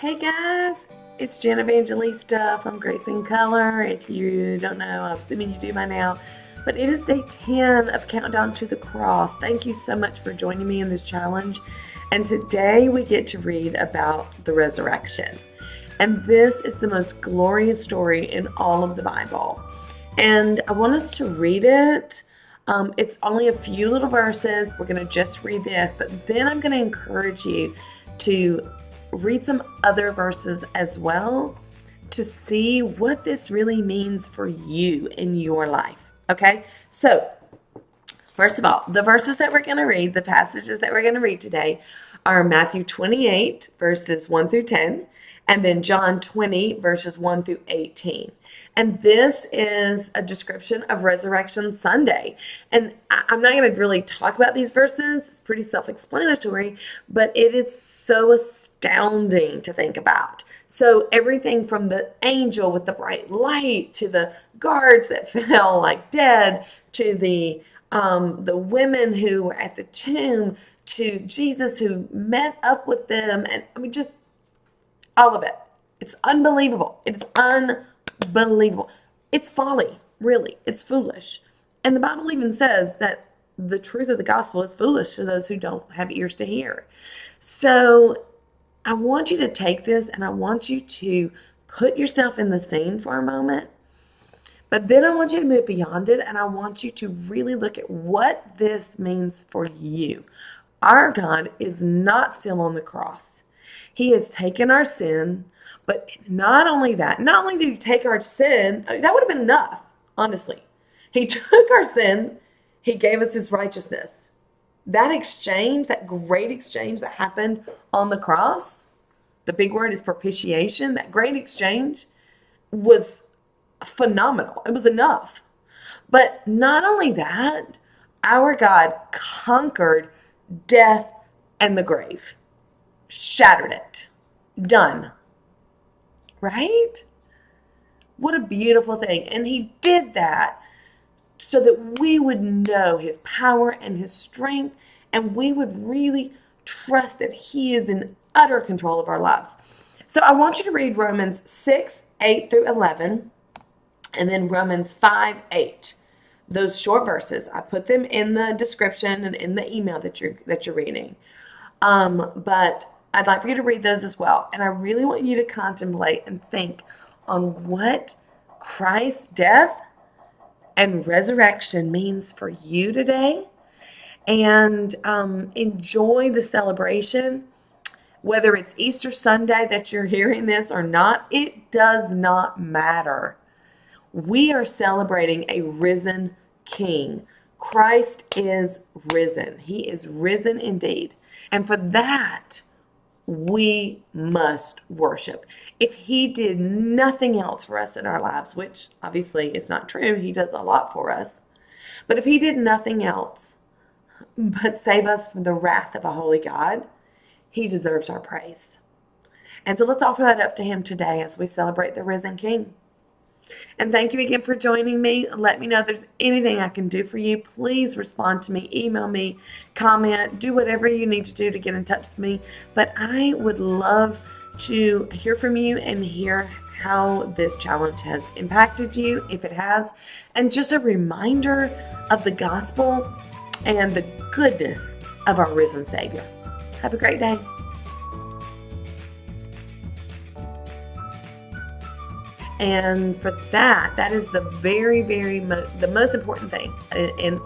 Hey guys, it's Jen Evangelista from Grace in Color. If you don't know, I'm assuming you do by now. But it is day 10 of Countdown to the Cross. Thank you so much for joining me in this challenge. And today we get to read about the resurrection. And this is the most glorious story in all of the Bible. And I want us to read it. It's only a few little verses. We're going to just read this, but then I'm going to encourage you to read some other verses as well to see what this really means for you in your life. Okay, so first of all, the verses that we're going to read, the passages that we're going to read today are Matthew 28 verses 1 through 10, and then John 20 verses 1 through 18. And this is a description of Resurrection Sunday. And I'm not going to really talk about these verses. It's pretty self-explanatory, but it is so astounding to think about. So everything from the angel with the bright light to the guards that fell like dead to the women who were at the tomb to Jesus who met up with them. And I mean, just all of it. It's unbelievable. It's unbelievable. It's folly, really. It's foolish. And the Bible even says that the truth of the gospel is foolish to those who don't have ears to hear. So I want you to take this and I want you to put yourself in the scene for a moment. But then I want you to move beyond it and I want you to really look at what this means for you. Our God is not still on the cross. He has taken our sin. But not only that, not only did he take our sin, that would have been enough, honestly. He took our sin, he gave us his righteousness. That exchange, that great exchange that happened on the cross, the big word is propitiation, that great exchange was phenomenal. It was enough. But not only that, our God conquered death and the grave, shattered it, done. Right? What a beautiful thing. And he did that so that we would know his power and his strength, and we would really trust that he is in utter control of our lives. So I want you to read Romans 6, 8 through 11, and then Romans 5, 8. Those short verses, I put them in the description and in the email that you're reading. But I'd like for you to read those as well. And I really want you to contemplate and think on what Christ's death and resurrection means for you today. And enjoy the celebration. Whether it's Easter Sunday that you're hearing this or not, it does not matter. We are celebrating a risen King. Christ is risen. He is risen indeed. And for that, we must worship. If he did nothing else for us in our lives, which obviously is not true, he does a lot for us. But if he did nothing else but save us from the wrath of a holy God, he deserves our praise. And so let's offer that up to him today as we celebrate the risen King. And thank you again for joining me. Let me know if there's anything I can do for you. Please respond to me, email me, comment, do whatever you need to do to get in touch with me. But I would love to hear from you and hear how this challenge has impacted you, if it has. And just a reminder of the gospel and the goodness of our risen Savior. Have a great day. And for that is the the most important thing in